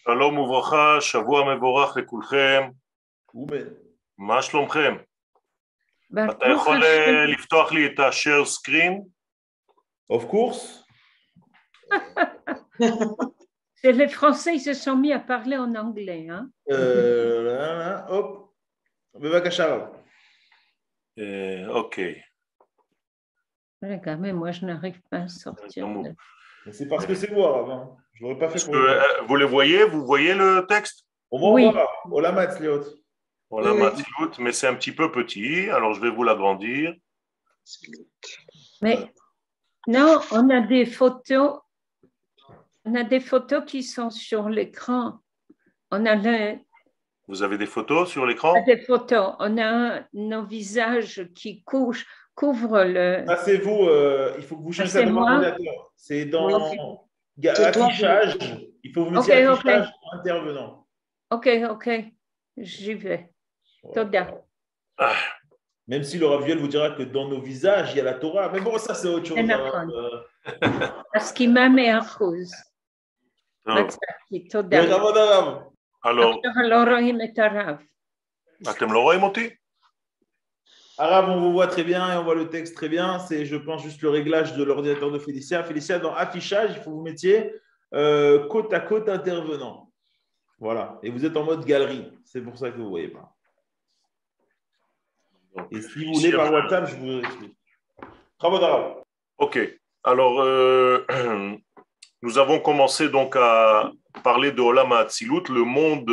שלום וברכה, שבוע מבורך לכולכם. Ouben. מה שלומכם? אתה ברוך יכול השם. לפתוח לי את ה-share screen? Of course. Les Français ils se sont mis à parler en anglais. Hein? Hop. Bevakasha. אוקיי. Regarde, mais moi, je n'arrive pas à sortir. גמור. Mais c'est parce que c'est moi, avant. Je l'aurais pas fait Est-ce pour que, vous. vous les voyez? Vous voyez le texte? On va Oui. voir. Olam Hatzliot. Voilà, Oui. Matzilut, mais c'est un petit peu petit, alors je vais vous l'agrandir. Mais non, on a des photos. On a des photos qui sont sur l'écran. On a Vous avez des photos sur l'écran? des photos. On a nos visages qui couvrent le. Ça, c'est vous. Il faut que vous changez Ah, ça c'est devant moi? l'ordinateur. C'est dans Oui. C'est toi, affichage. Il faut que vous mettiez Ok, ok. affichage intervenant. Ok, j'y vais. Toda. Ah, Même si le Raviel vous dira que dans nos visages, il y a la Torah. Mais bon, ça, c'est autre chose. C'est hein. d'accord. הסכימה 100%. טוב. מצאתי, תודה. בכבוד הרב. Alors, עכשיו לא רואים את הרב. אתם לא רואים אותי? Arabe, on vous voit très bien et on voit le texte très bien. C'est, je pense, juste le réglage de l'ordinateur de Félicia. Félicia, dans affichage, il faut que vous mettiez côte à côte intervenant. Voilà. Et vous êtes en mode galerie. C'est pour ça que vous ne voyez pas. Donc, Et si vous voulez par WhatsApp, je vous explique. Bravo d'arabe. Ok, alors nous avons commencé donc à parler de Olam HaAtzilut, le monde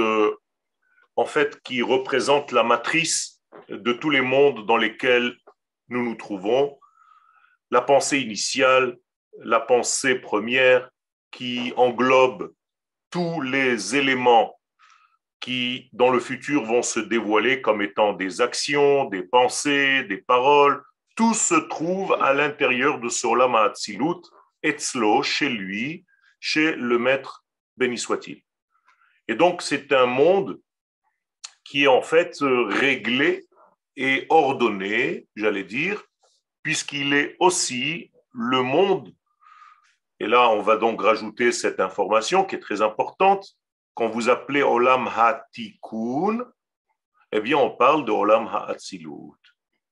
en fait qui représente la matrice de tous les mondes dans lesquels nous nous trouvons, la pensée initiale, la pensée première qui englobe tous les éléments qui dans le futur vont se dévoiler comme étant des actions, des pensées, des paroles. Tout se trouve à l'intérieur de ce Olam HaAtzilut, Etzlo, chez lui, chez le maître, béni soit-il. Et donc, c'est un monde qui est en fait réglé et ordonné, j'allais dire, puisqu'il est aussi le monde. Et là, on va donc rajouter cette information qui est très importante. Quand vous appelez Olam HaTikun, eh bien, on parle de Olam HaAtzilut.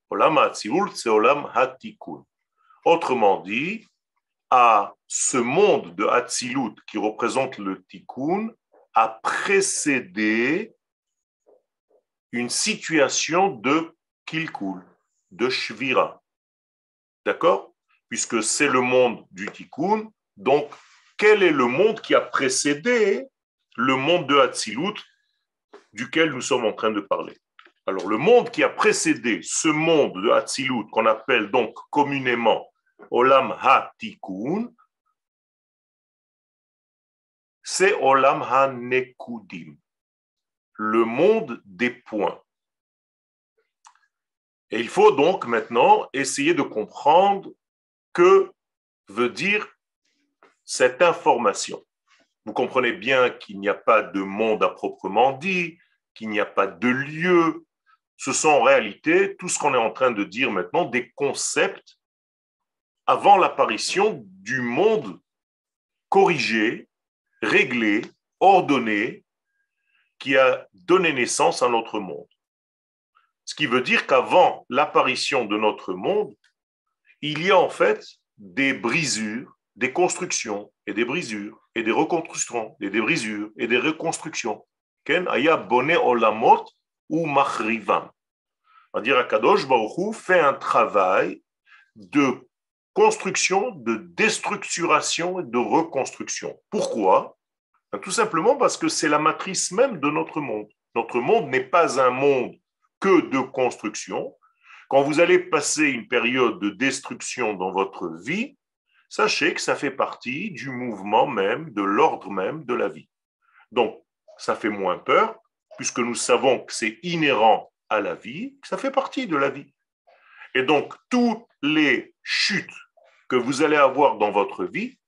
Olam HaAtzilut, c'est Olam HaTikun. Autrement dit, à ce monde de Hatzilut qui représente le Tikkun a précédé une situation de Kilkul, de Shvira. D'accord? Puisque c'est le monde du Tikkun, donc quel est le monde qui a précédé le monde de Hatzilut duquel nous sommes en train de parler? Alors, le monde qui a précédé ce monde de Hatzilut, qu'on appelle donc communément Olam HaTikun, c'est Olam HaNekudim, le monde des points. Et il faut donc maintenant essayer de comprendre que veut dire cette information. Vous comprenez bien qu'il n'y a pas de monde à proprement dit, qu'il n'y a pas de lieu. Ce sont en réalité, tout ce qu'on est en train de dire maintenant, des concepts avant l'apparition du monde corrigé, réglé, ordonné, qui a donné naissance à notre monde. Ce qui veut dire qu'avant l'apparition de notre monde, il y a en fait des brisures, des constructions et des brisures, et des reconstructions, et des brisures et des reconstructions. Ken aya boné olamot ou machrivam. C'est-à-dire Akadosh Baruch Hu fait un travail de construction, de déstructuration et de reconstruction. Pourquoi? Tout simplement parce que c'est la matrice même de notre monde. Notre monde n'est pas un monde que de construction. Quand vous allez passer une période de destruction dans votre vie, sachez que ça fait partie du mouvement même, de l'ordre même de la vie. Donc, ça fait moins peur, puisque nous savons que c'est inhérent à la vie, que ça fait partie de la vie. Et donc, toutes les chutes que vous allez avoir dans votre vie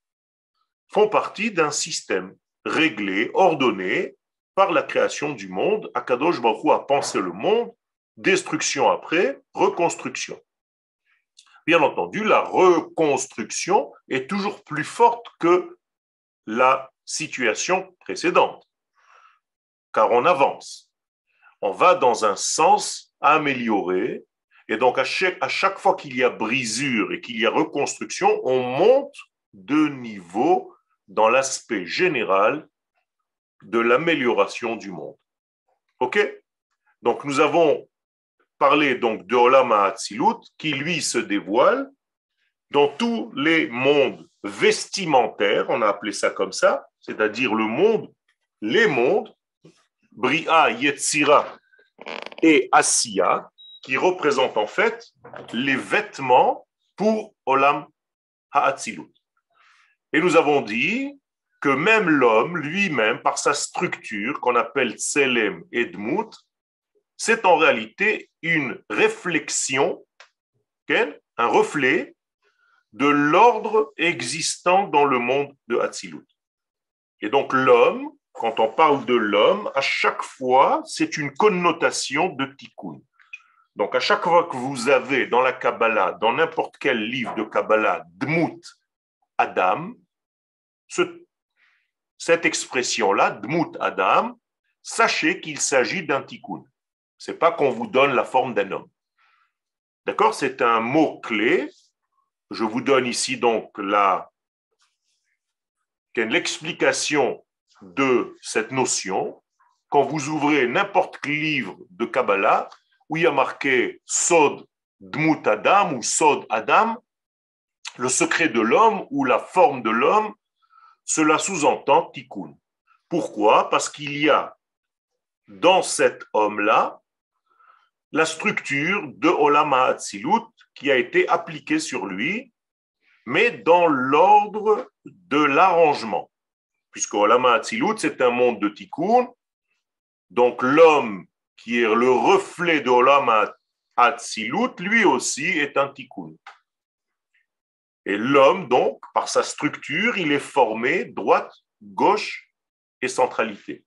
font partie d'un système réglé, ordonné par la création du monde. Akadosh Baruch Hu a pensé le monde, destruction après, reconstruction. Bien entendu, la reconstruction est toujours plus forte que la situation précédente. car on avance. On va dans un sens amélioré, et donc à chaque fois qu'il y a brisure et qu'il y a reconstruction, on monte de niveau dans l'aspect général de l'amélioration du monde. OK? Donc nous avons parlé donc de Olam HaAtzilut qui lui se dévoile dans tous les mondes vestimentaires, on a appelé ça comme ça, c'est-à-dire le monde, les mondes, Bria, Yetzira et Asiya, qui représentent en fait les vêtements pour Olam HaAtzilut. Et nous avons dit que même l'homme lui-même, par sa structure qu'on appelle Tselem et Dmut, c'est en réalité une réflexion, un reflet de l'ordre existant dans le monde de Hatzilut. Et donc l'homme, quand on parle de l'homme, à chaque fois, c'est une connotation de tikkun. Donc à chaque fois que vous avez dans la Kabbalah, dans n'importe quel livre de Kabbalah, Dmut Adam, cette expression-là, Dmut Adam, sachez qu'il s'agit d'un tikkun. Ce n'est pas qu'on vous donne la forme d'un homme. D'accord? C'est un mot-clé. Je vous donne ici donc l'explication de cette notion. Quand vous ouvrez n'importe quel livre de Kabbalah, où il y a marqué Sod Dmut Adam ou Sod Adam, le secret de l'homme ou la forme de l'homme, cela sous-entend tikkun. Pourquoi? Parce qu'il y a dans cet homme-là la structure de Olam HaAtzilut qui a été appliquée sur lui, mais dans l'ordre de l'arrangement. Puisque Olam HaAtzilut, c'est un monde de tikkun, donc l'homme qui est le reflet de Olam HaAtzilut, lui aussi est un tikkun. Et l'homme, donc, par sa structure, il est formé droite, gauche et centralité.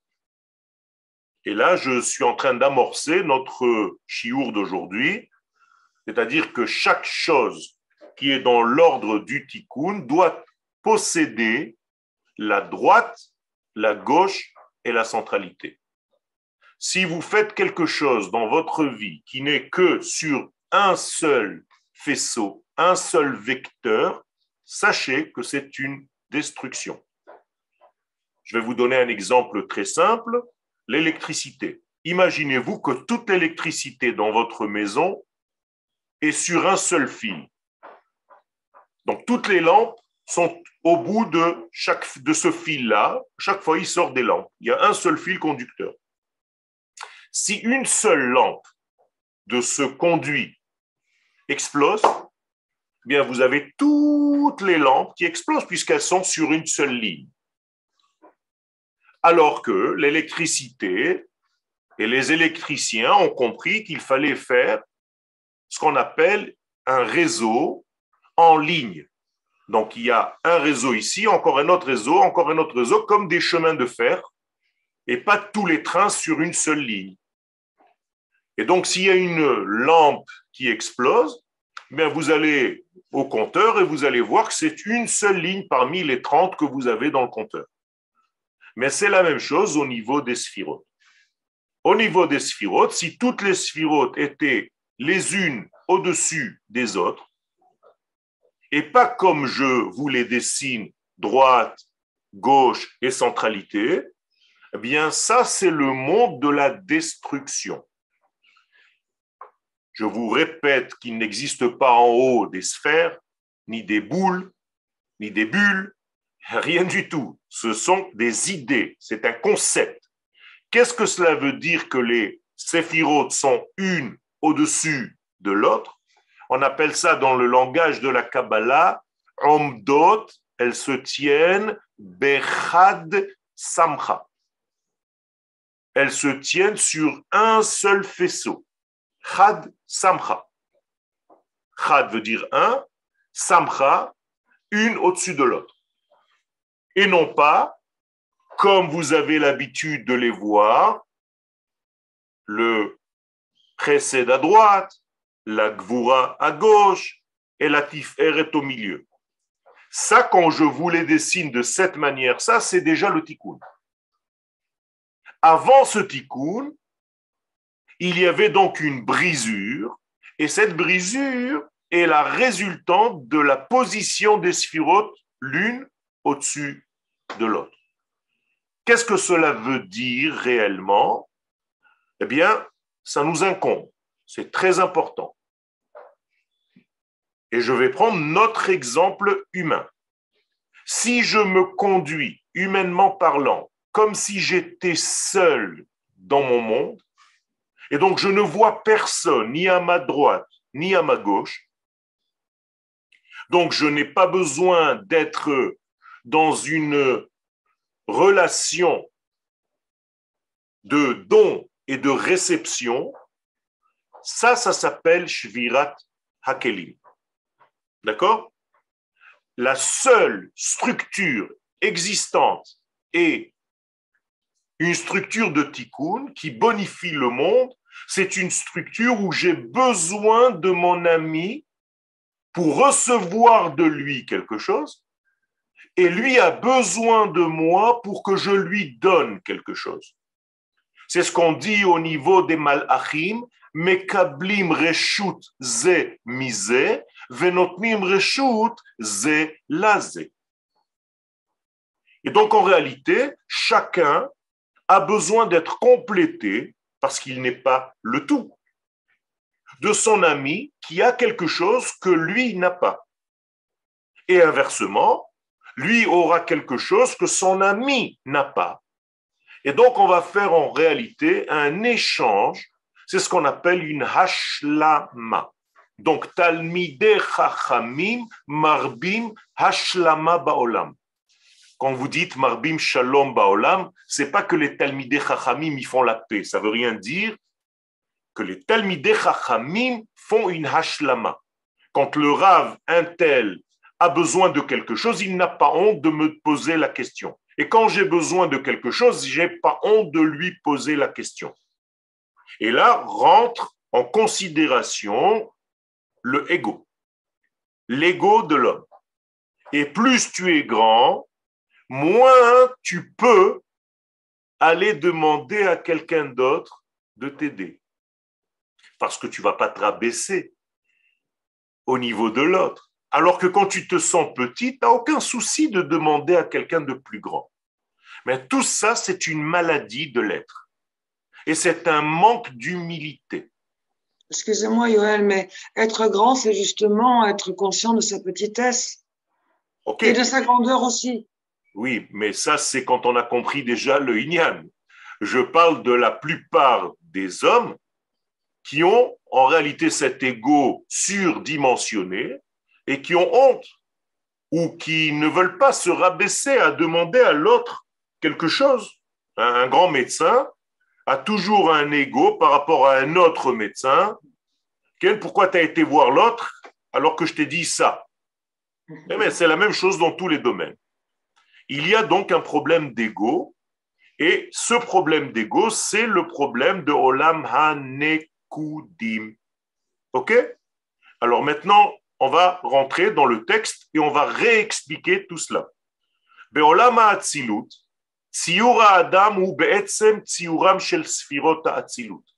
Et là, je suis en train d'amorcer notre chiour d'aujourd'hui, c'est-à-dire que chaque chose qui est dans l'ordre du tikkun doit posséder la droite, la gauche et la centralité. Si vous faites quelque chose dans votre vie qui n'est que sur un seul faisceau, un seul vecteur, sachez que c'est une destruction. Je vais vous donner un exemple très simple. L'électricité. Imaginez-vous que toute l'électricité dans votre maison est sur un seul fil. Donc, toutes les lampes sont au bout de ce fil-là. Chaque fois, il sort des lampes. Il y a un seul fil conducteur. Si une seule lampe de ce conduit explose, eh bien, vous avez toutes les lampes qui explosent puisqu'elles sont sur une seule ligne. Alors que l'électricité et les électriciens ont compris qu'il fallait faire ce qu'on appelle un réseau en ligne. Donc, il y a un réseau ici, encore un autre réseau, comme des chemins de fer, et pas tous les trains sur une seule ligne. Et donc, s'il y a une lampe qui explose, bien vous allez au compteur et vous allez voir que c'est une seule ligne parmi les 30 que vous avez dans le compteur. Mais c'est la même chose au niveau des sphirotes. Au niveau des sphirotes, si toutes les sphirotes étaient les unes au-dessus des autres, et pas comme je vous les dessine, droite, gauche et centralité, eh bien ça c'est le monde de la destruction. Je vous répète qu'il n'existe pas en haut des sphères, ni des boules, ni des bulles, rien du tout. Ce sont des idées, c'est un concept. Qu'est-ce que cela veut dire que les séphirotes sont une au-dessus de l'autre? On appelle ça dans le langage de la Kabbalah, Omdot, elles se tiennent, Bechad Samcha. Elles se tiennent sur un seul faisceau. Chad Samcha. Chad veut dire un, Samcha, une au-dessus de l'autre. Et non pas, comme vous avez l'habitude de les voir, le Chesed à droite, la Gvura à gauche et la Tiferet au milieu. Ça, quand je vous les dessine de cette manière, ça, c'est déjà le tikkun. Avant ce tikkun, il y avait donc une brisure, et cette brisure est la résultante de la position des sphirotes l'une au-dessus de l'autre. Qu'est-ce que cela veut dire réellement? Eh bien, ça nous incombe. C'est très important. Et je vais prendre notre exemple humain. Si je me conduis, humainement parlant, comme si j'étais seul dans mon monde, et donc je ne vois personne, ni à ma droite, ni à ma gauche, donc je n'ai pas besoin d'être dans une relation de don et de réception, ça s'appelle Shvirat Hakelim. D'accord? La seule structure existante est une structure de tikkun qui bonifie le monde. C'est une structure où j'ai besoin de mon ami pour recevoir de lui quelque chose et lui a besoin de moi pour que je lui donne quelque chose. C'est ce qu'on dit au niveau des malachim, mekablim reshut ze mize, venotnim reshut ze laze. Et donc en réalité, chacun a besoin d'être complété, parce qu'il n'est pas le tout, de son ami qui a quelque chose que lui n'a pas. Et inversement, lui aura quelque chose que son ami n'a pas. Et donc, on va faire en réalité un échange. C'est ce qu'on appelle une hashlama. Donc, talmidei chachamim marbim hashlama baolam. Quand vous dites marbim shalom baolam, c'est pas que les talmidei chachamim y font la paix. Ça veut rien dire que les talmidei chachamim font une hashlama. Quand le rav, un tel, a besoin de quelque chose, il n'a pas honte de me poser la question. Et quand j'ai besoin de quelque chose, je n'ai pas honte de lui poser la question. Et là, rentre en considération le ego, l'ego de l'homme. Et plus tu es grand, moins tu peux aller demander à quelqu'un d'autre de t'aider. Parce que tu ne vas pas te rabaisser au niveau de l'autre. Alors que quand tu te sens petit, tu n'as aucun souci de demander à quelqu'un de plus grand. Mais tout ça, c'est une maladie de l'être. Et c'est un manque d'humilité. Excusez-moi, Yoël, mais être grand, c'est justement être conscient de sa petitesse. Okay. Et de sa grandeur aussi. Oui, mais ça, c'est quand on a compris déjà le Inyan. Je parle de la plupart des hommes qui ont en réalité cet ego surdimensionné et qui ont honte ou qui ne veulent pas se rabaisser à demander à l'autre quelque chose. Un grand médecin a toujours un ego par rapport à un autre médecin. Pourquoi tu as été voir l'autre alors que je t'ai dit ça? Mais c'est la même chose dans tous les domaines. Il y a donc un problème d'ego et ce problème d'ego, c'est le problème de Olam HaNekudim. Ok? Alors maintenant, on va rentrer dans le texte et on va réexpliquer tout cela. Be'olam ha'atzilut, ציור האדם הוא בעצם ציורם של ספירות האצילות.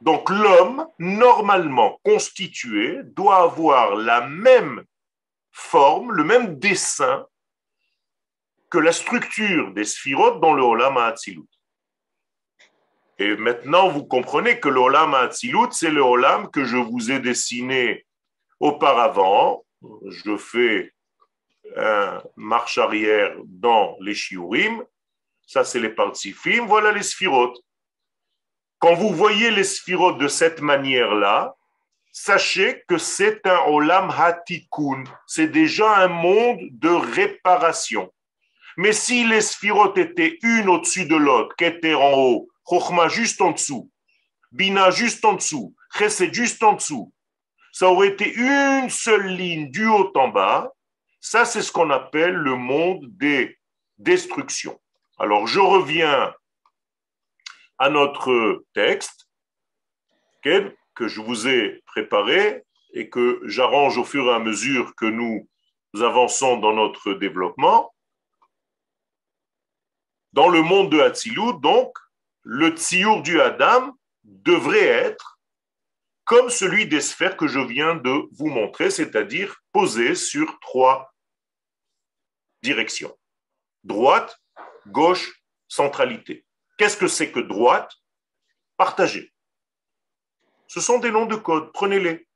Donc l'homme, normalement constitué, doit avoir la même forme, le même dessin que la structure des sphirotes dans le Olam ha'atzilut. Et maintenant, vous comprenez que le Olam ha'atzilut, c'est le Olam que je vous ai dessiné auparavant. Je fais marche arrière dans les shiurim, ça c'est les partsifim, voilà les sphirotes. Quand vous voyez les sphirotes de cette manière-là, sachez que c'est un olam hatikun, c'est déjà un monde de réparation. Mais si les sphirotes étaient une au-dessus de l'autre, Keter en haut, Chochma juste en dessous, Bina juste en dessous, Chesed juste en dessous, ça aurait été une seule ligne du haut en bas. Ça, c'est ce qu'on appelle le monde des destructions. Alors, je reviens à notre texte que je vous ai préparé et que j'arrange au fur et à mesure que nous avançons dans notre développement. Dans le monde de Hatzilut, donc, le tsiour du Adam devrait être comme celui des sphères que je viens de vous montrer, c'est-à-dire posé sur 3 directions. Droite, gauche, centralité. Qu'est-ce que c'est que droite? Partagez. Ce sont des noms de code, prenez-les.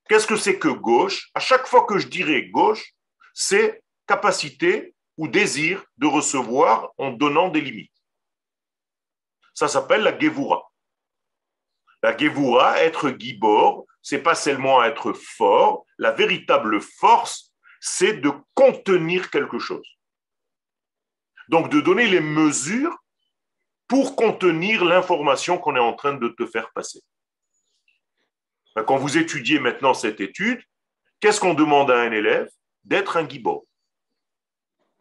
Qu'est-ce que c'est que gauche? À chaque fois que je dirai gauche, c'est capacité ou désir de recevoir en donnant des limites. Ça s'appelle la Gevura. La Gevura, être gibor, c'est pas seulement être fort. La véritable force, c'est de contenir quelque chose. Donc, de donner les mesures pour contenir l'information qu'on est en train de te faire passer. Quand vous étudiez maintenant cette étude, qu'est-ce qu'on demande à un élève? D'être un gibor.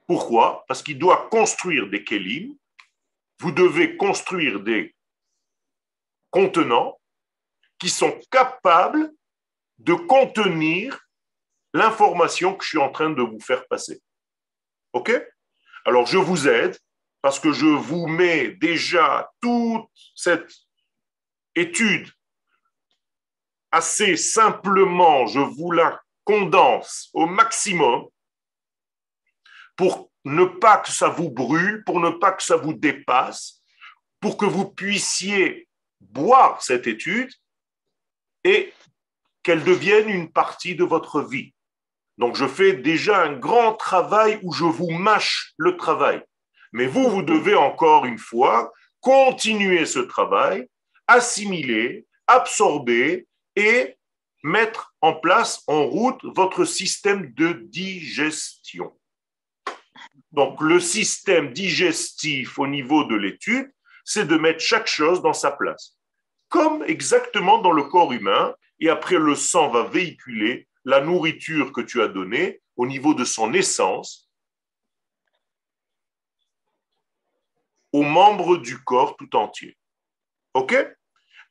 Pourquoi? Parce qu'il doit construire des kelim. Vous devez construire des contenants qui sont capables de contenir l'information que je suis en train de vous faire passer. OK? Alors, je vous aide parce que je vous mets déjà toute cette étude assez simplement, je vous la condense au maximum pour ne pas que ça vous brûle, pour ne pas que ça vous dépasse, pour que vous puissiez boire cette étude et qu'elle devienne une partie de votre vie. Donc, je fais déjà un grand travail où je vous mâche le travail. Mais vous devez encore une fois continuer ce travail, assimiler, absorber et mettre en place, en route, votre système de digestion. Donc, le système digestif au niveau de l'étude, c'est de mettre chaque chose dans sa place. Comme exactement dans le corps humain, et après le sang va véhiculer la nourriture que tu as donnée au niveau de son essence aux membres du corps tout entier. OK?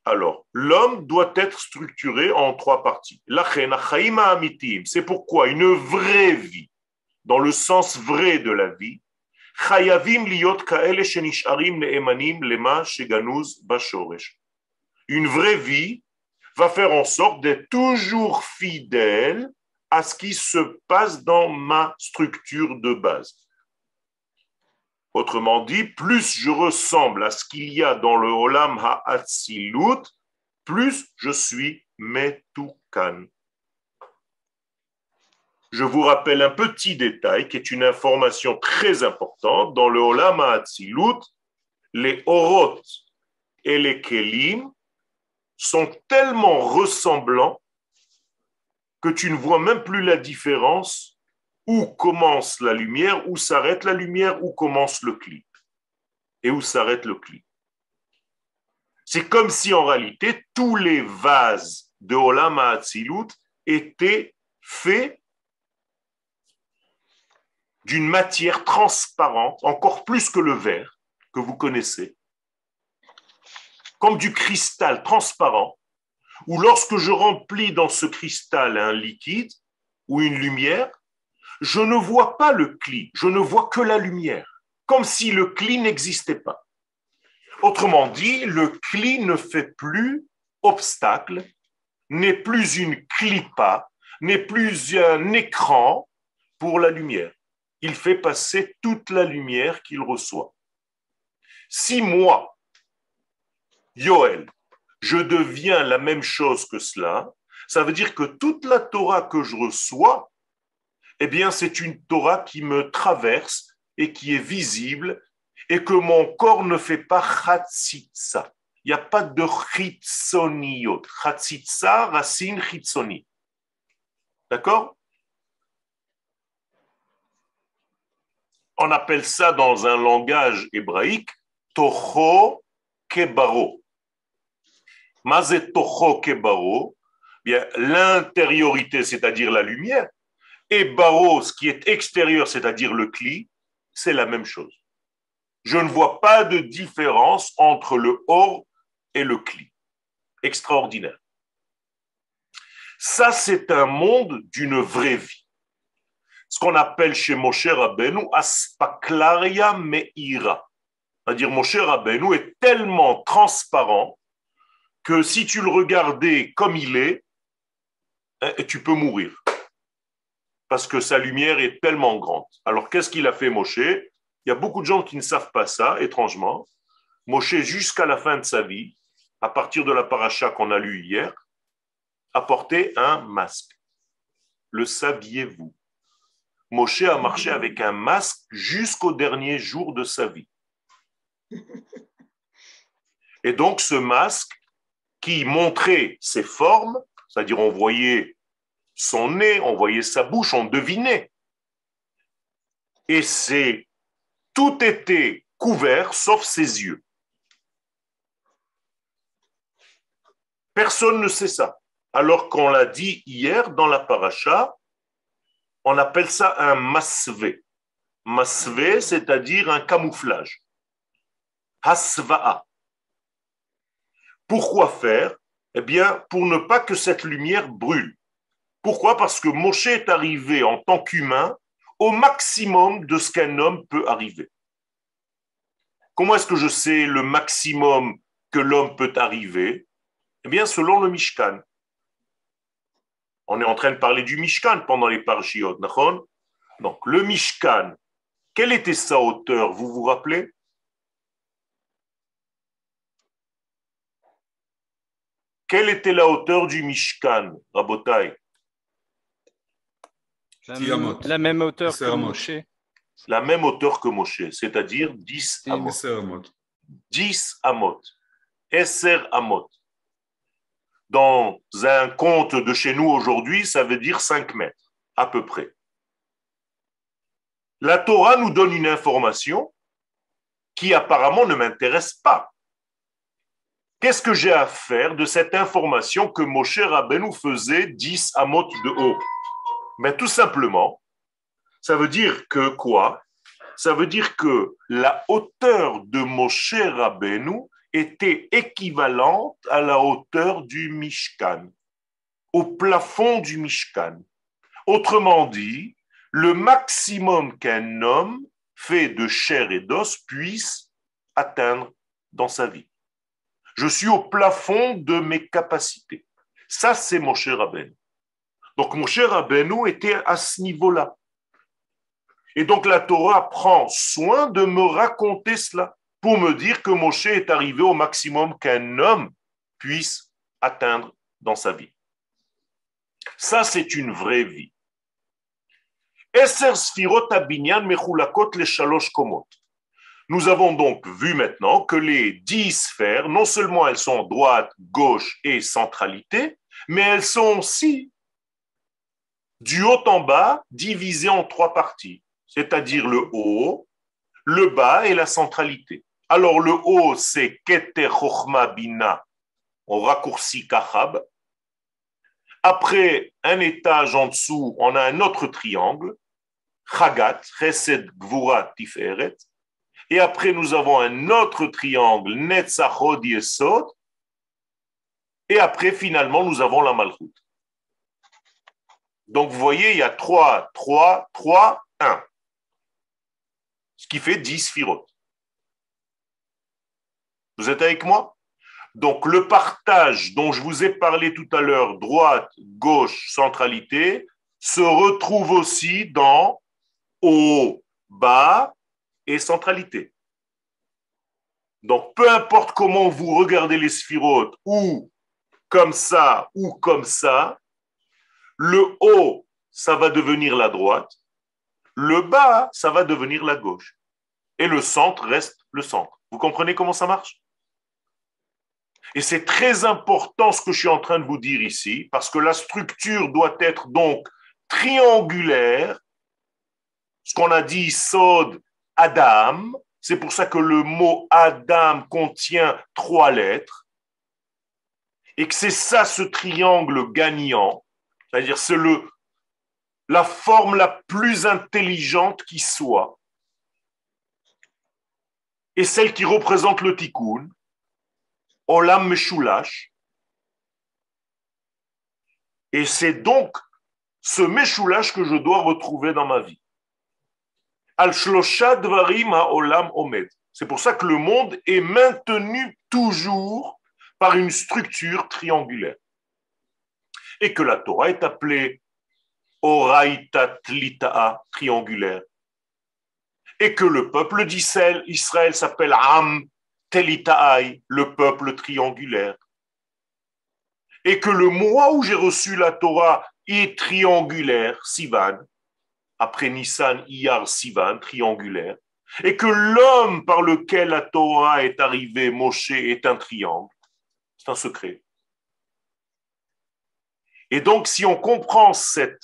Alors, l'homme doit être structuré en 3 parties. C'est pourquoi une vraie vie, dans le sens vrai de la vie, une vraie vie va faire en sorte d'être toujours fidèle à ce qui se passe dans ma structure de base. Autrement dit, plus je ressemble à ce qu'il y a dans le Olam Ha'atzilut, plus je suis Metukan. Je vous rappelle un petit détail qui est une information très importante. Dans le Olam Ha'atzilut, les Orot et les Kelim sont tellement ressemblants que tu ne vois même plus la différence où commence la lumière, où s'arrête la lumière, où commence le cli et où s'arrête le cli. C'est comme si en réalité tous les vases de Olam Ha'atzilut étaient faits d'une matière transparente, encore plus que le verre que vous connaissez, comme du cristal transparent, où lorsque je remplis dans ce cristal un liquide ou une lumière, je ne vois pas le cli, je ne vois que la lumière, comme si le cli n'existait pas. Autrement dit, le cli ne fait plus obstacle, n'est plus une clipa, n'est plus un écran pour la lumière. Il fait passer toute la lumière qu'il reçoit. Si moi, Yoel, je deviens la même chose que cela, ça veut dire que toute la Torah que je reçois, eh bien, c'est une Torah qui me traverse et qui est visible et que mon corps ne fait pas chatzitza. Il n'y a pas de chitzoniyot. Chatzitza, racine chitzoni. D'accord? On appelle ça dans un langage hébraïque Toho Kebaro. Mazet Toho Kebaro, bien l'intériorité, c'est-à-dire la lumière, et Baro, ce qui est extérieur, c'est-à-dire le cli, c'est la même chose. Je ne vois pas de différence entre le or et le cli. Extraordinaire. Ça, c'est un monde d'une vraie vie. ce qu'on appelle chez Moshe Rabbeinu Aspaklaria Meira. C'est-à-dire Moshe Rabbeinu est tellement transparent que si tu le regardais comme il est, tu peux mourir. Parce que sa lumière est tellement grande. Alors qu'est-ce qu'il a fait Moshe? Il y a beaucoup de gens qui ne savent pas ça, étrangement. Moshe, jusqu'à la fin de sa vie, à partir de la paracha qu'on a lue hier, a porté un masque. Le saviez-vous? Moshe a marché avec un masque jusqu'au dernier jour de sa vie. Et donc ce masque qui montrait ses formes, c'est-à-dire on voyait son nez, on voyait sa bouche, on devinait. Et tout était couvert sauf ses yeux. Personne ne sait ça. Alors qu'on l'a dit hier dans la paracha, on appelle ça un masvé. Masvé, c'est-à-dire un camouflage. Hasva'a. Pourquoi faire? Eh bien, pour ne pas que cette lumière brûle. Pourquoi? Parce que Moshe est arrivé en tant qu'humain au maximum de ce qu'un homme peut arriver. Comment est-ce que je sais le maximum que l'homme peut arriver? Eh bien, selon le Mishkan. On est en train de parler du Mishkan pendant les parshiot, d'accord? Donc, le Mishkan, quelle était sa hauteur, vous vous rappelez? Quelle était la hauteur du Mishkan, Rabotai? La même hauteur que Moshe. La même hauteur que Moshe, c'est-à-dire 10 amot. 10 amot. Esser amot. Dans un compte de chez nous aujourd'hui, ça veut dire 5 mètres, à peu près. La Torah nous donne une information qui apparemment ne m'intéresse pas. Qu'est-ce que j'ai à faire de cette information que Moshe Rabbeinu faisait 10 amot de haut? Mais tout simplement, ça veut dire que quoi? Ça veut dire que la hauteur de Moshe Rabbeinu était équivalente à la hauteur du Mishkan, au plafond du Mishkan. Autrement dit, le maximum qu'un homme fait de chair et d'os puisse atteindre dans sa vie. Je suis au plafond de mes capacités. Ça, c'est Moshe Rabbeinu. Donc, Moshe Rabbeinu était à ce niveau-là. Et donc, la Torah prend soin de me raconter cela pour me dire que Moshe est arrivé au maximum qu'un homme puisse atteindre dans sa vie. Ça, c'est une vraie vie. Nous avons donc vu maintenant que les 10 sphères, non seulement elles sont droite, gauche et centralité, mais elles sont aussi du haut en bas divisées en 3 parties, c'est-à-dire le haut, le bas et la centralité. Alors le haut, c'est Keter Chochma Bina, on raccourcit Kachab. Après un étage en dessous, on a un autre triangle, Chagat, Chesed, Gvura, Tiferet. Et après, nous avons un autre triangle, Netzachod, Yesod. Et après, finalement, nous avons la Malchut. Donc, vous voyez, il y a 3, 3, 3, 1. Ce qui fait 10 sphirotes. Vous êtes avec moi? Donc, le partage dont je vous ai parlé tout à l'heure, droite, gauche, centralité, se retrouve aussi dans haut, bas et centralité. Donc, peu importe comment vous regardez les sphirotes, ou comme ça, le haut, ça va devenir la droite, le bas, ça va devenir la gauche. Et le centre reste le centre. Vous comprenez comment ça marche? Et c'est très important ce que je suis en train de vous dire ici, parce que la structure doit être donc triangulaire. Ce qu'on a dit, Sod, Adam, c'est pour ça que le mot Adam contient 3 lettres, et que c'est ça ce triangle gagnant, c'est-à-dire c'est la forme la plus intelligente qui soit, et celle qui représente le tikkun, Olam Meshulash. Et c'est donc ce Meshoulash que je dois retrouver dans ma vie. Al Shlosha Dvarim HaOlam Omed. C'est pour ça que le monde est maintenu toujours par une structure triangulaire. Et que la Torah est appelée Oraita Tlita'a, triangulaire. Et que le peuple d'Israël s'appelle Am Telita'ai, le peuple triangulaire. Et que le mois où j'ai reçu la Torah est triangulaire, Sivan, après Nissan, Iyar, Sivan, triangulaire, et que l'homme par lequel la Torah est arrivée, Moshe, est un triangle. C'est un secret. Et donc, si on comprend ces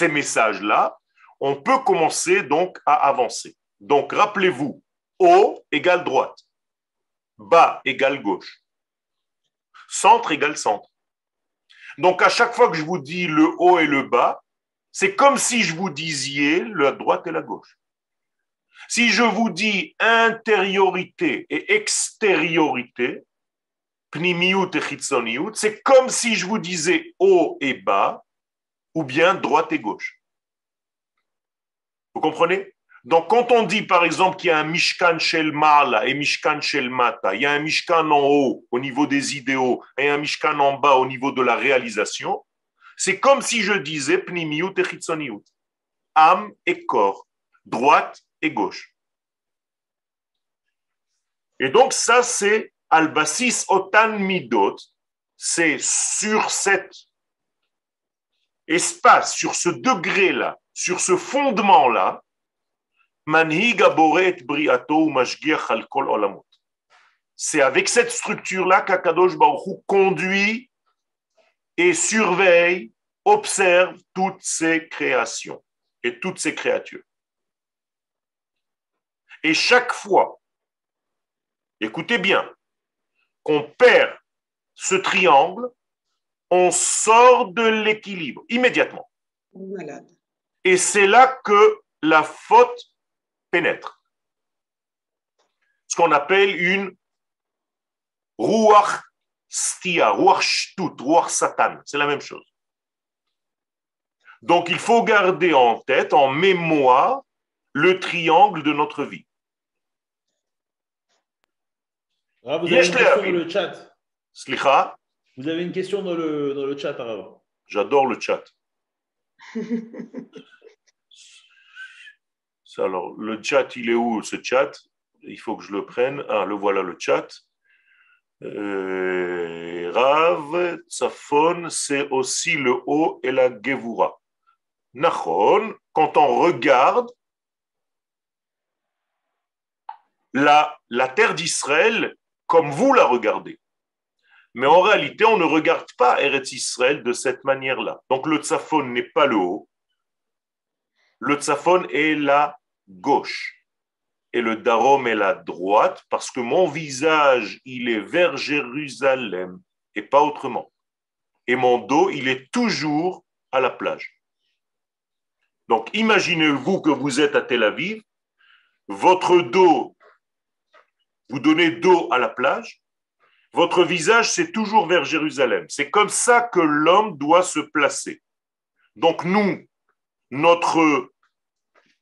messages-là, on peut commencer donc à avancer. Donc, rappelez-vous, haut égale droite, bas égale gauche, centre égale centre. Donc, à chaque fois que je vous dis le haut et le bas, c'est comme si je vous disiez la droite et la gauche. Si je vous dis intériorité et extériorité, pnimiyut et chitzoniyut, c'est comme si je vous disais haut et bas, ou bien droite et gauche. Vous comprenez? Donc, quand on dit, par exemple, qu'il y a un Mishkan Shel Ma'ala et Mishkan Shel Mata, il y a un Mishkan en haut au niveau des idéaux et un Mishkan en bas au niveau de la réalisation, c'est comme si je disais Pnimiyut et Chitzoniyut, âme et corps, droite et gauche. Et donc, ça, c'est Al-Basis Otan Midot, c'est sur cet espace, sur ce degré-là, sur ce fondement-là, c'est avec cette structure-là qu'Akadosh Baruch Hu conduit et surveille, observe toutes ces créations et toutes ces créatures. Et chaque fois, écoutez bien, qu'on perd ce triangle, on sort de l'équilibre immédiatement. Malade. Et c'est là que la faute pénètre. Ce qu'on appelle une ruach stia, ruach shtut, ruach satan. C'est la même chose. Donc, il faut garder en tête, en mémoire, le triangle de notre vie. Ah, vous avez une question dans le chat. Slicha. Vous avez une question dans le chat, Arav. J'adore le chat. Alors, le chat, il est où, ce chat? Il faut que je le prenne. Ah, le voilà, le chat. Rav, Tsafon, c'est aussi le haut et la Gevura. Nachon, quand on regarde la terre d'Israël comme vous la regardez. Mais en réalité, on ne regarde pas Eretz Israël de cette manière-là. Donc le Tsafon n'est pas le haut. Le Tsafon est la gauche. Et le Darom est la droite, parce que mon visage, il est vers Jérusalem et pas autrement. Et mon dos, il est toujours à la plage. Donc imaginez-vous que vous êtes à Tel Aviv, votre dos, vous donnez dos à la plage, votre visage, c'est toujours vers Jérusalem. C'est comme ça que l'homme doit se placer. Donc nous, notre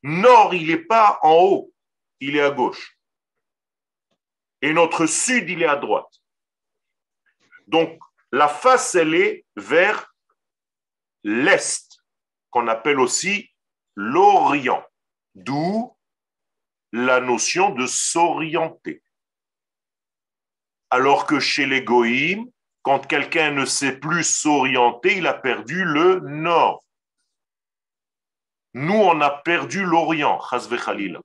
nord, il n'est pas en haut, il est à gauche. Et notre sud, il est à droite. Donc la face, elle est vers l'est, qu'on appelle aussi l'Orient. D'où la notion de s'orienter. Alors que chez les Goïm, quand quelqu'un ne sait plus s'orienter, il a perdu le nord. Nous, on a perdu l'Orient, chas v'chalila.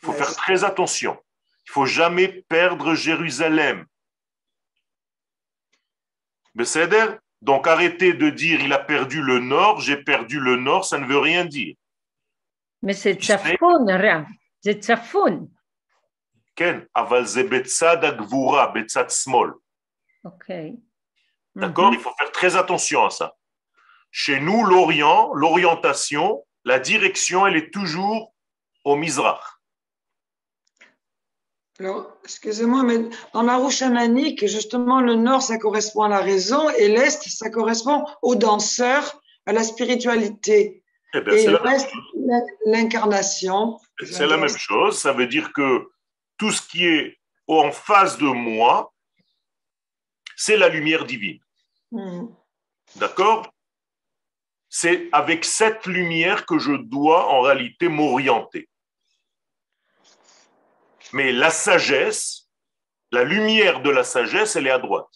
Il faut faire très attention. Il ne faut jamais perdre Jérusalem. Besséder? Donc arrêtez de dire il a perdu le nord, j'ai perdu le nord, ça ne veut rien dire. Mais c'est Tsafoun, Rav. C'est Tsafoun. Ken, aval ze betzad agvura, betzad smol. Ok. D'accord? Il faut faire très attention à ça. Chez nous, l'Orient, l'orientation, la direction, elle est toujours au Mizrach. Alors, excusez-moi, mais dans la roue chamanique, justement, le nord, ça correspond à la raison et l'est, ça correspond aux danseurs, à la spiritualité. Eh bien, Et il reste l'incarnation. C'est la même chose. Ça veut dire que tout ce qui est en face de moi, c'est la lumière divine. D'accord? C'est avec cette lumière que je dois en réalité m'orienter. Mais la sagesse, la lumière de la sagesse, elle est à droite.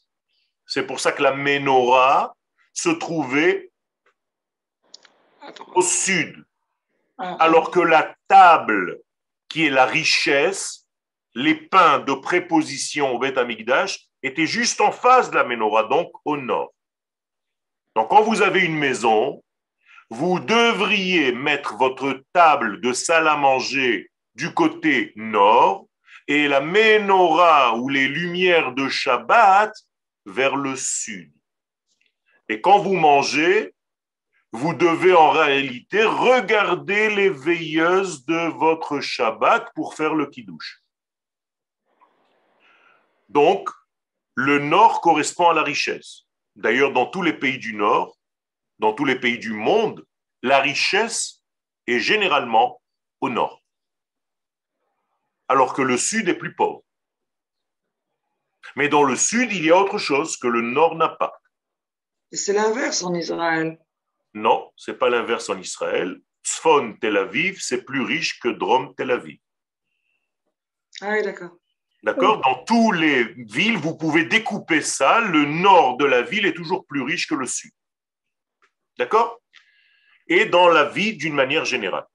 C'est pour ça que la Ménorah se trouvait au sud. Alors que la table, qui est la richesse, les pains de préposition au Beth Amikdash, étaient juste en face de la Ménorah, donc au nord. Donc quand vous avez une maison, vous devriez mettre votre table de salle à manger du côté nord et la Ménorah ou les lumières de Shabbat vers le sud. Et quand vous mangez, vous devez en réalité regarder les veilleuses de votre Shabbat pour faire le Kiddush. Donc, le nord correspond à la richesse. D'ailleurs, dans tous les pays du nord, dans tous les pays du monde, la richesse est généralement au nord, alors que le sud est plus pauvre. Mais dans le sud, il y a autre chose que le nord n'a pas. Et c'est l'inverse en Israël. Non, ce n'est pas l'inverse en Israël. Tzfon Tel Aviv, c'est plus riche que Drom Tel Aviv. Ah oui, d'accord. D'accord? Dans toutes les villes, vous pouvez découper ça. Le nord de la ville est toujours plus riche que le sud. D'accord? Et dans la vie d'une manière générale.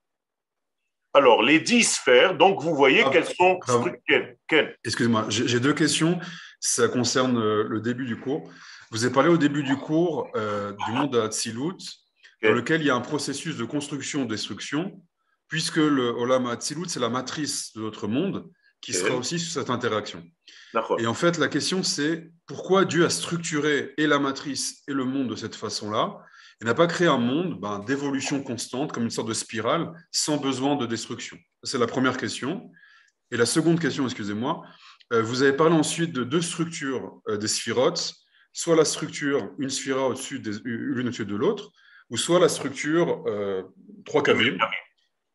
Alors, les 10 sphères, donc vous voyez qu'elles sont structurées. Excusez-moi, j'ai deux questions. Ça concerne le début du cours. Vous avez parlé au début du cours du monde Hatzilut, dans lequel il y a un processus de construction-destruction, puisque le Olam Hatzilut, c'est la matrice de notre monde, qui sera aussi sur cette interaction. Et en fait, la question, c'est pourquoi Dieu a structuré et la matrice et le monde de cette façon-là, et n'a pas créé un monde d'évolution constante, comme une sorte de spirale, sans besoin de destruction. C'est la première question. Et la seconde question, excusez-moi, vous avez parlé ensuite de deux structures des sphirotes, soit la structure, une sphira l'une au-dessus de l'autre, ou soit la structure 3 kavim.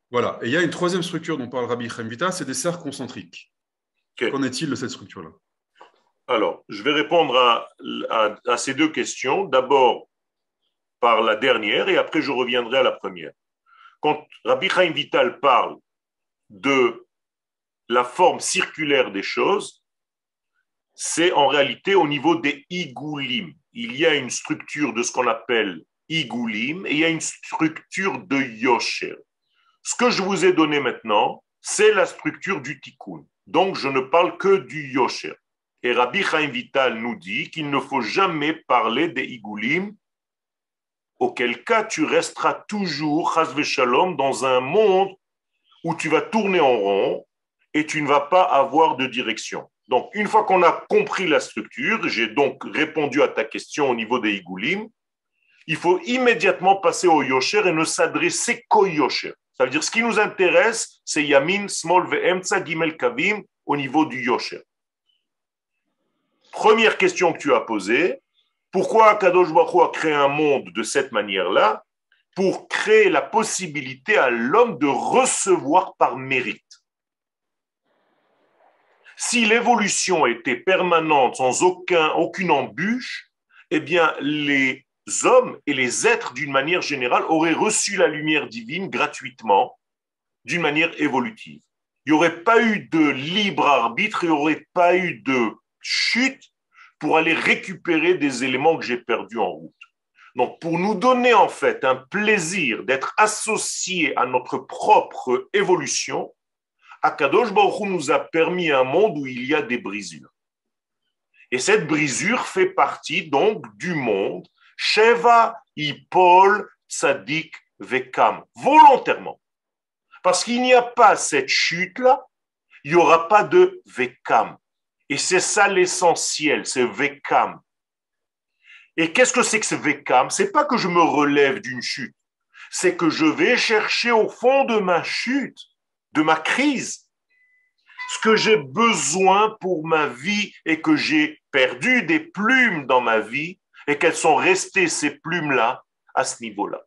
Voilà. Et il y a une troisième structure dont parle Rabbi Chaim Vital, c'est des cercles concentriques. Qu'en est-il de cette structure-là? Alors, je vais répondre à ces deux questions. D'abord, par la dernière, et après, je reviendrai à la première. Quand Rabbi Chaim Vital parle de la forme circulaire des choses, c'est en réalité au niveau des igoulim. Il y a une structure de ce qu'on appelle igoulim et il y a une structure de yosher. Ce que je vous ai donné maintenant, c'est la structure du tikkun. Donc, je ne parle que du yosher. Et Rabbi Chaim Vital nous dit qu'il ne faut jamais parler des igoulim, auquel cas tu resteras toujours, chas v'shalom, dans un monde où tu vas tourner en rond et tu ne vas pas avoir de direction. Donc, une fois qu'on a compris la structure, j'ai donc répondu à ta question au niveau des igoulim, il faut immédiatement passer au yosher et ne s'adresser qu'au yosher. Ça veut dire ce qui nous intéresse, c'est yamin, smol, ve'emtsa, gimel, kavim au niveau du yosher. Première question que tu as posée, pourquoi Kadosh Baruch Hu a créé un monde de cette manière-là? Pour créer la possibilité à l'homme de recevoir par mérite. Si l'évolution était permanente, sans aucune embûche, eh bien, les hommes et les êtres, d'une manière générale, auraient reçu la lumière divine gratuitement, d'une manière évolutive. Il n'y aurait pas eu de libre arbitre, il n'y aurait pas eu de chute pour aller récupérer des éléments que j'ai perdus en route. Donc, pour nous donner en fait un plaisir d'être associés à notre propre évolution, Akadosh Baruch Hu nous a permis un monde où il y a des brisures. Et cette brisure fait partie donc du monde Sheva, Ipol, Tzadik, Vekam, volontairement. Parce qu'il n'y a pas cette chute-là, il n'y aura pas de Vekam. Et c'est ça l'essentiel, c'est Vekam. Et qu'est-ce que c'est que ce Vekam? Ce n'est pas que je me relève d'une chute, c'est que je vais chercher au fond de ma chute, de ma crise, ce que j'ai besoin pour ma vie et que j'ai perdu des plumes dans ma vie et qu'elles sont restées, ces plumes-là, à ce niveau-là.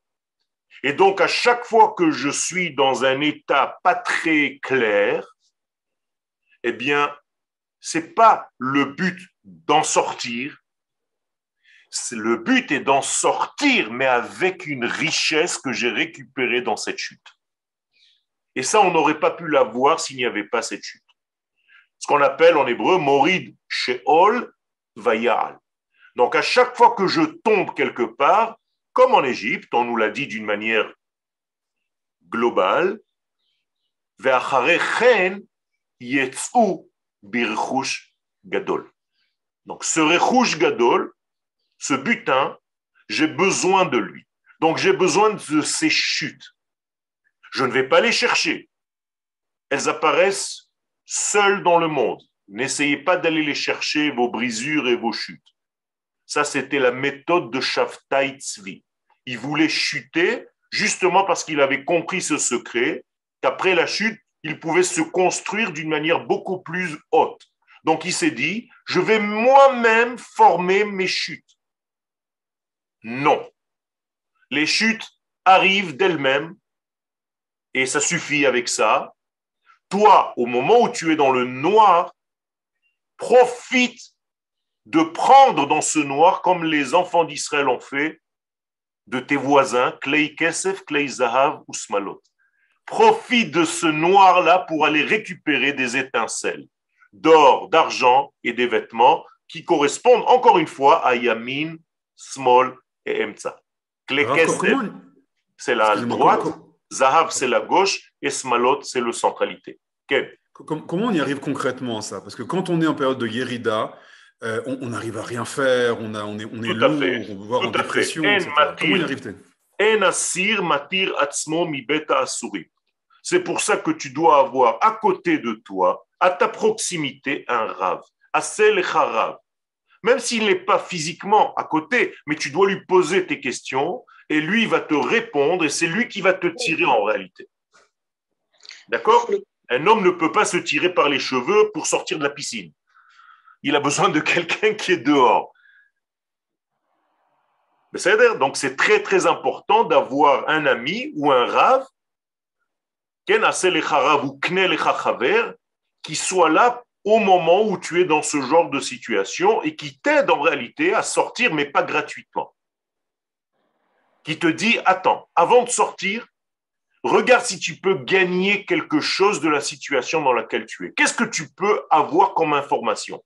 Et donc, à chaque fois que je suis dans un état pas très clair, eh bien, c'est pas le but d'en sortir. Le but est d'en sortir, mais avec une richesse que j'ai récupérée dans cette chute. Et ça, on n'aurait pas pu l'avoir s'il n'y avait pas cette chute. Ce qu'on appelle en hébreu Morid Sheol Vayal. Donc, à chaque fois que je tombe quelque part, comme en Égypte, on nous l'a dit d'une manière globale, Ve'achare chen yetzu birchush gadol. Donc, ce rechush gadol, ce butin, j'ai besoin de lui. Donc, j'ai besoin de ces chutes. Je ne vais pas les chercher. Elles apparaissent seules dans le monde. N'essayez pas d'aller les chercher, vos brisures et vos chutes. Ça, c'était la méthode de Shavtai Tzvi. Il voulait chuter justement parce qu'il avait compris ce secret, qu'après la chute, il pouvait se construire d'une manière beaucoup plus haute. Donc, il s'est dit, je vais moi-même former mes chutes. Non. Les chutes arrivent d'elles-mêmes et ça suffit avec ça. Toi, au moment où tu es dans le noir, profite de prendre dans ce noir, comme les enfants d'Israël ont fait, de tes voisins, Klei Kesef, Klei Zahav ou Smalot. Profite de ce noir-là pour aller récupérer des étincelles d'or, d'argent et des vêtements qui correspondent encore une fois à Yamin, Smol et Emtsa. Klei Kesef, c'est la droite, Zahav, c'est la gauche et Smalot, c'est le centralité. Okay. Comment on y arrive concrètement à ça? Parce que quand on est en période de Yerida, on n'arrive à rien faire, on est lourd, on peut voir en dépression, etc. Comment y arrive-t-il? C'est pour ça que tu dois avoir à côté de toi, à ta proximité, un Rav. Rav. Même s'il n'est pas physiquement à côté, mais tu dois lui poser tes questions et lui va te répondre et c'est lui qui va te tirer en réalité. D'accord? Un homme ne peut pas se tirer par les cheveux pour sortir de la piscine. Il a besoin de quelqu'un qui est dehors. Donc, c'est très, très important d'avoir un ami ou un Rav qui soit là au moment où tu es dans ce genre de situation et qui t'aide en réalité à sortir, mais pas gratuitement. Qui te dit, attends, avant de sortir, regarde si tu peux gagner quelque chose de la situation dans laquelle tu es. Qu'est-ce que tu peux avoir comme information?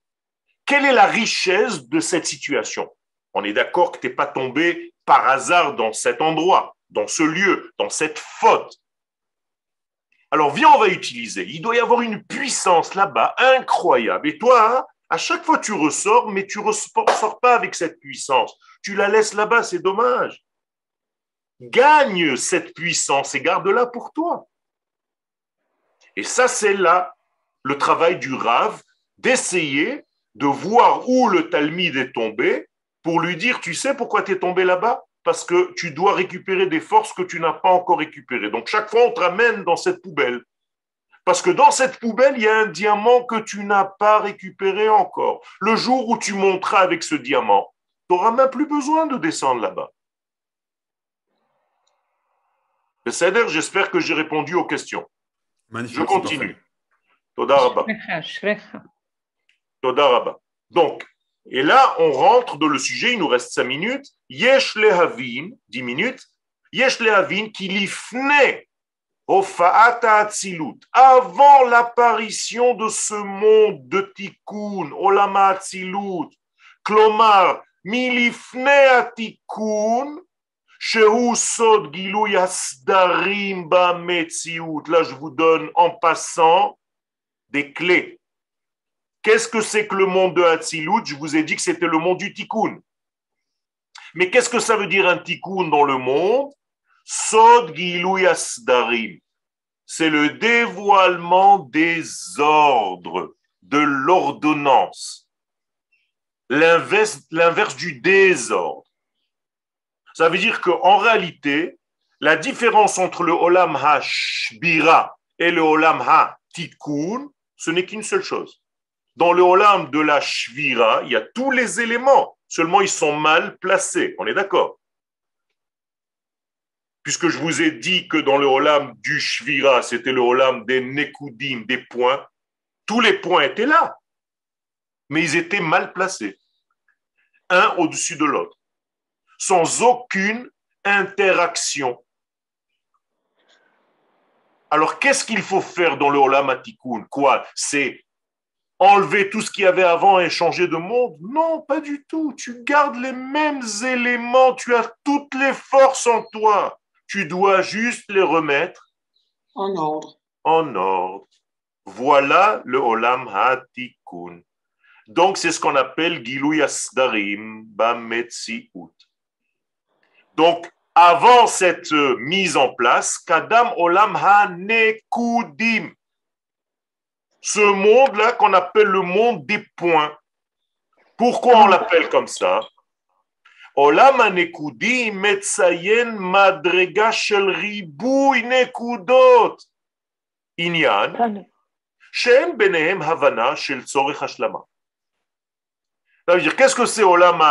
Quelle est la richesse de cette situation? On est d'accord que tu n'es pas tombé par hasard dans cet endroit, dans ce lieu, dans cette faute. Alors viens, on va utiliser. Il doit y avoir une puissance là-bas incroyable. Et toi, à chaque fois tu ressors, mais tu ne ressors pas avec cette puissance. Tu la laisses là-bas, c'est dommage. Gagne cette puissance et garde-la pour toi. Et ça, c'est là le travail du Rav, d'essayer de voir où le Talmide est tombé pour lui dire, tu sais pourquoi tu es tombé là-bas? Parce que tu dois récupérer des forces que tu n'as pas encore récupérées. Donc, chaque fois, on te ramène dans cette poubelle. Parce que dans cette poubelle, il y a un diamant que tu n'as pas récupéré encore. Le jour où tu monteras avec ce diamant, tu n'auras même plus besoin de descendre là-bas. C'est-à-dire, j'espère que j'ai répondu aux questions. Magnifique, je continue. Toda Rabba. Toda Rabba. Donc, et là, on rentre dans le sujet, il nous reste 5 minutes. Yesh lehavin, 10 minutes. Yesh lehavin qui lifne hofa'ata atzilut. Avant l'apparition de ce monde de tikkun, olama atzilut, klomar, milifne atikun, shehu sod gilui asdarim ba metziut. Là, je vous donne en passant des clés. Qu'est-ce que c'est que le monde de Hatzilut? Je vous ai dit que c'était le monde du Tikkun. Mais qu'est-ce que ça veut dire un Tikkun dans le monde? Sod Gilui Asdarim. C'est le dévoilement des ordres, de l'ordonnance. L'inverse du désordre. Ça veut dire qu'en réalité, la différence entre le Olam HaShbira et le Olam HaTikkun, ce n'est qu'une seule chose. Dans le Olam de la Shvira, il y a tous les éléments, seulement ils sont mal placés, on est d'accord? puisque je vous ai dit que dans le Olam du Shvira, c'était le Olam des Nekudim, des points, tous les points étaient là, mais ils étaient mal placés, un au-dessus de l'autre, sans aucune interaction. Alors, qu'est-ce qu'il faut faire dans le Olam Atikoun? Quoi? C'est enlever tout ce qu'il y avait avant et changer de monde? Non, pas du tout. Tu gardes les mêmes éléments, tu as toutes les forces en toi. Tu dois juste les remettre en ordre. En ordre. Voilà le Olam Hatikoun. Donc, c'est ce qu'on appelle Gilui Asdarim Bametziut. Donc, avant cette mise en place, Kadam Olam HaNekudim. Ce monde-là qu'on appelle le monde des points. Pourquoi on l'appelle comme ça? Olam HaNekudim Metzayen Madrega Shel Ribui Nekudot. Inyan. She'en benehem Havana Shel Tzorech Hashlama. Ça veut dire, qu'est-ce que c'est Olam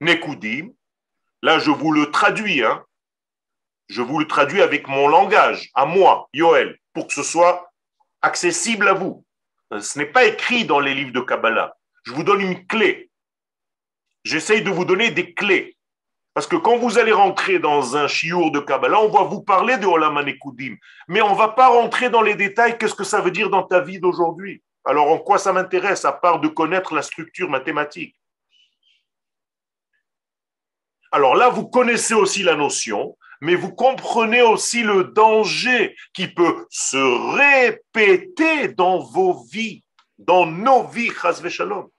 HaNekudim? Là, je vous le traduis, hein. Je vous le traduis avec mon langage, à moi, Yoel, pour que ce soit accessible à vous. Ce n'est pas écrit dans les livres de Kabbalah. Je vous donne une clé. J'essaye de vous donner des clés. Parce que quand vous allez rentrer dans un chiour de Kabbalah, on va vous parler de Olam HaNekudim. Mais on ne va pas rentrer dans les détails, qu'est-ce que ça veut dire dans ta vie d'aujourd'hui. Alors, en quoi ça m'intéresse, à part de connaître la structure mathématique? Alors là, vous connaissez aussi la notion, mais vous comprenez aussi le danger qui peut se répéter dans vos vies, dans nos vies, chas v'shalom.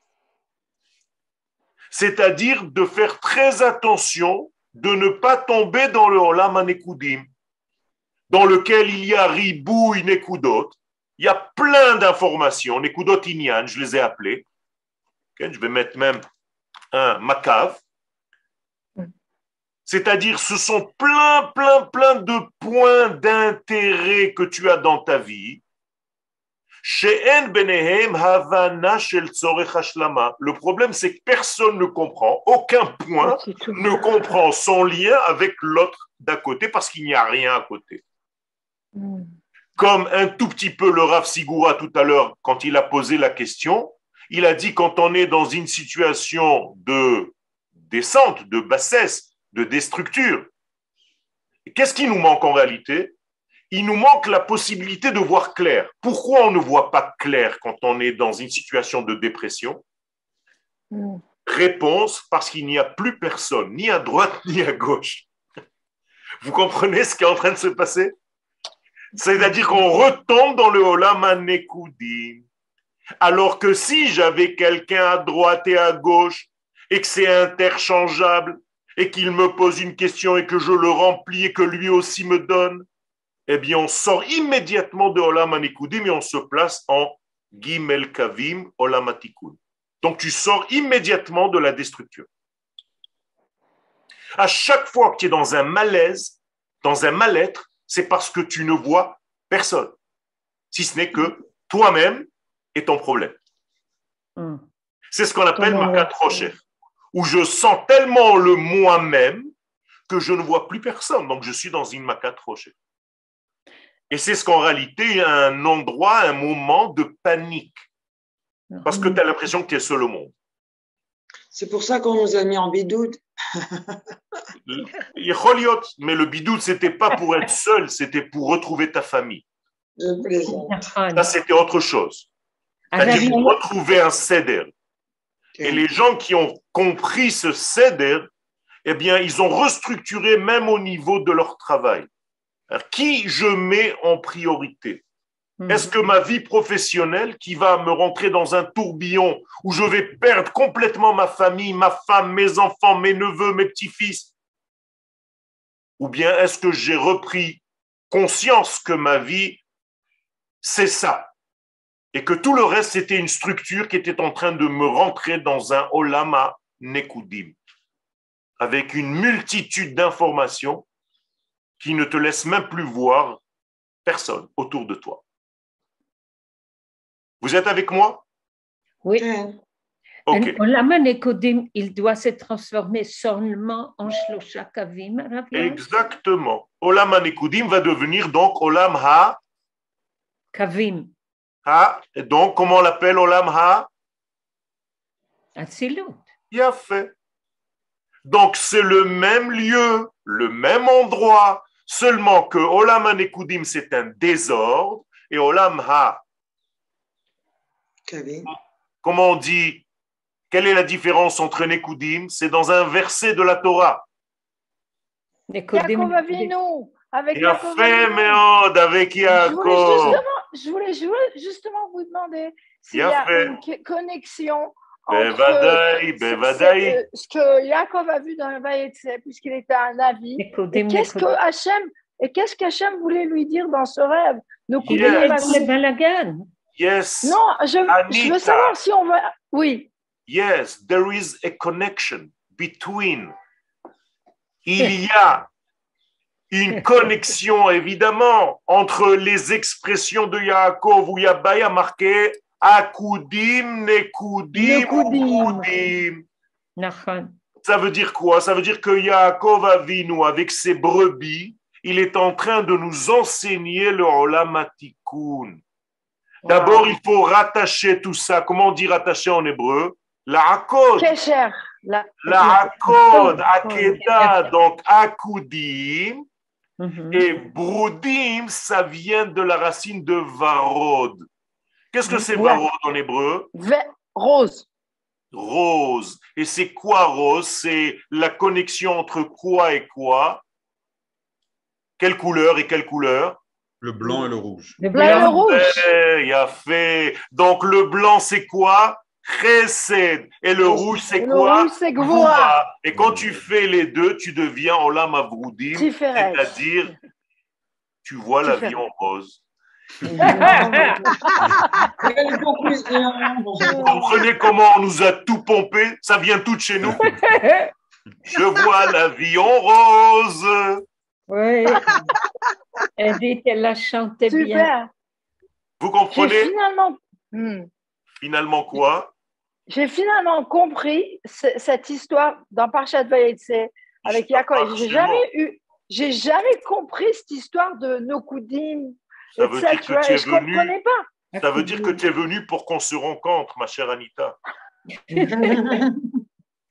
C'est-à-dire de faire très attention de ne pas tomber dans le Olam HaNekudim, dans lequel il y a ribouille nekudot, il y a plein d'informations, nekudot inyan, je les ai appelées, okay, je vais mettre même un makav. C'est-à-dire, ce sont plein de points d'intérêt que tu as dans ta vie. Le problème, c'est que personne ne comprend, aucun point ne comprend son lien avec l'autre d'à côté parce qu'il n'y a rien à côté. Comme un tout petit peu le Rav Sigura tout à l'heure, quand il a posé la question, il a dit quand on est dans une situation de descente, de bassesse, de déstructure. Qu'est-ce qui nous manque en réalité? Il nous manque la possibilité de voir clair. Pourquoi on ne voit pas clair quand on est dans une situation de dépression? Réponse, parce qu'il n'y a plus personne, ni à droite ni à gauche. Vous comprenez ce qui est en train de se passer? C'est-à-dire qu'on retombe dans le Olam HaNekudim. Alors que si j'avais quelqu'un à droite et à gauche et que c'est interchangeable, et qu'il me pose une question et que je le remplis et que lui aussi me donne, eh bien, on sort immédiatement de Olam HaNekudim et on se place en Gimel Kavim Olam HaTikun. Donc, tu sors immédiatement de la déstructure. À chaque fois que tu es dans un malaise, dans un mal-être, c'est parce que tu ne vois personne, si ce n'est que toi-même et ton problème. C'est ce qu'on appelle Makat Rocher, où je sens tellement le moi-même que je ne vois plus personne. Donc, je suis dans une Makat Rocher. Et c'est ce qu'en réalité est un endroit, un moment de panique. Parce que tu as l'impression que tu es seul au monde. C'est pour ça qu'on nous a mis en bidoute. Mais le bidoute, ce n'était pas pour être seul, c'était pour retrouver ta famille. Je plaisante. Ça, c'était autre chose. C'est-à-dire pour retrouver un seder. Et les gens qui ont compris ce seder, eh bien, ils ont restructuré même au niveau de leur travail. Alors, qui je mets en priorité? Est-ce que ma vie professionnelle qui va me rentrer dans un tourbillon où je vais perdre complètement ma famille, ma femme, mes enfants, mes neveux, mes petits-fils? Ou bien est-ce que j'ai repris conscience que ma vie, c'est ça? Et que tout le reste, c'était une structure qui était en train de me rentrer dans un Olam HaNekudim, avec une multitude d'informations qui ne te laissent même plus voir personne autour de toi. Vous êtes avec moi? Oui. Ok. Olam HaNekudim, il doit se transformer seulement en Shlosha Kavim, Rav Yoel? Exactement. Olam HaNekudim va devenir donc Olam Ha. Kavim. Et donc, comment on l'appelle Olam Ha? Atzilut. Yafé. Donc, c'est le même lieu, le même endroit, seulement que Olam HaNekudim, c'est un désordre, et Olam Ha. Comment on dit? Quelle est la différence entre Nekudim? C'est dans un verset de la Torah. Yaakov Avinu, avec Yaakov Yafé meod, avec Yaakov. Je voulais justement vous demander s'il y a une connexion entre ce que Yaakov a vu dans le Vayetse, puisqu'il était un Navi, et qu'est-ce qu'Hachem voulait lui dire dans ce rêve? Yes. Non, je veux savoir si on va... Oui. Yes, there is a connection between. Il y a une connexion, évidemment, entre les expressions de Yaakov où Yabaya marqué Akudim, Nekudim, Kudim. Ça veut dire quoi? Ça veut dire que Yaakov Avinu, avec ses brebis, il est en train de nous enseigner le Olam HaTikun. D'abord, il faut rattacher tout ça. Comment on dit rattacher en hébreu? La akod. Kesher. La akod, akeda, donc akudim. Et brudim, ça vient de la racine de varod. Qu'est-ce que c'est varod en hébreu? Rose. Rose. Et c'est quoi rose? C'est la connexion entre quoi et quoi? Quelle couleur et quelle couleur? Le blanc et le rouge. Le blanc et le rouge. Il a fait. Donc le blanc, c'est quoi? Chesed. Et le rouge, c'est quoi? Le rouge, c'est Gvura. Et quand tu fais les deux, tu deviens Olam Avrudim, c'est-à-dire, tu vois la vie en rose. Vous comprenez comment on nous a tout pompé? Ça vient tout de chez nous. Je vois la vie en rose. Oui. Elle dit qu'elle la chantait bien. Vous comprenez? Finalement quoi? J'ai finalement compris cette histoire dans Parashat Vayetse avec Yaakov. J'ai jamais compris cette histoire de Nokudim. Ça veut dire que tu es venu. Comprenais pas. Ça veut dire que tu es venu pour qu'on se rencontre, ma chère Anita.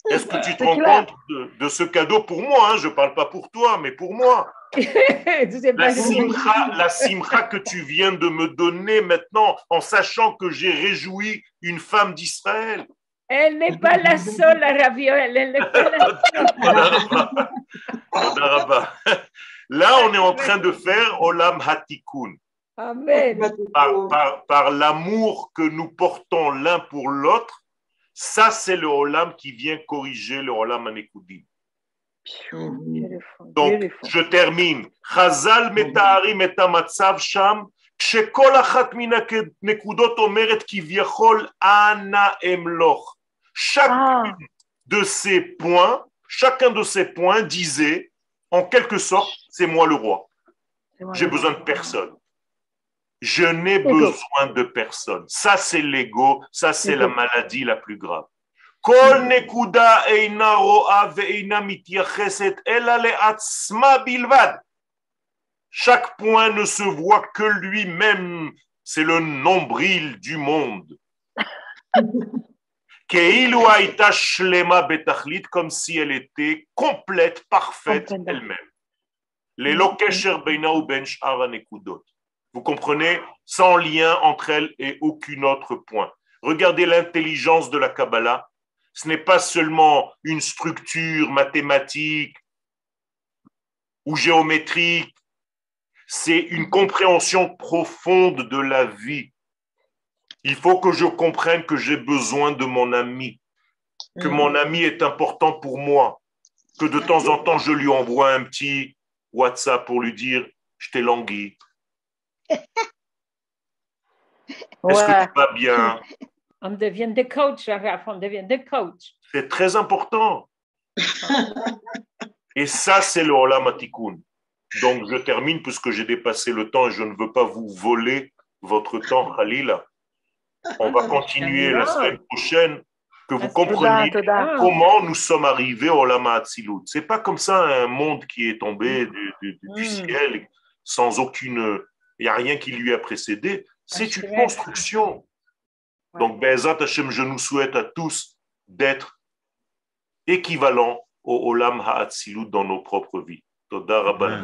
Est-ce que tu te rends compte de ce cadeau pour moi, hein? Je ne parle pas pour toi, mais pour moi. La simcha que tu viens de me donner maintenant, en sachant que j'ai réjoui une femme d'Israël. Elle n'est pas la seule à Rav Yoel, elle n'est pas la seule. Là, on est en train de faire Olam HaTikun. Amen. Par l'amour que nous portons l'un pour l'autre, ça c'est le Olam qui vient corriger le Olam HaNekudim. Donc, je termine. Chazal metaharim et hamatzav sham, כשכל אחת מן הנקודות אומרת כביכול אנא אמלוך. Chacun de ces points disait, en quelque sorte, c'est moi le roi. J'ai besoin de personne. Je n'ai besoin de personne. Ça, c'est l'ego. Ça, c'est la maladie la plus grave. כל נקודה אינה רואה ואינה מתייחסת אלא לעצמה בלבד. Chaque point ne se voit que lui-même. C'est le nombril du monde. כאילו הייתה שלמה בתכלית, comme si elle était complète, parfaite elle-même. ללא קשר בינה ובין שאר הנקודות. Vous comprenez? Sans lien entre elles et aucun autre point. Regardez l'intelligence de la Kabbalah. Ce n'est pas seulement une structure mathématique ou géométrique, c'est une compréhension profonde de la vie. Il faut que je comprenne que j'ai besoin de mon ami, que mon ami est important pour moi, que de temps en temps je lui envoie un petit WhatsApp pour lui dire « je t'ai langui ». Est-ce que tu vas bien? On devient des coachs, on devient des coachs. C'est très important. Et ça, c'est le Olam HaTikun. Donc, je termine puisque j'ai dépassé le temps et je ne veux pas vous voler votre temps, Khalila. On va continuer la semaine prochaine. Que vous compreniez comment nous sommes arrivés au Lama Hatzilut. Ce n'est pas comme ça un monde qui est tombé du ciel sans aucune... Il n'y a rien qui lui a précédé. C'est une construction. Donc, Be'ezat Hashem, je nous souhaite à tous d'être équivalents au Olam Ha'atzilut dans nos propres vies. Toda Rabba.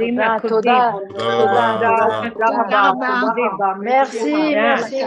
Merci.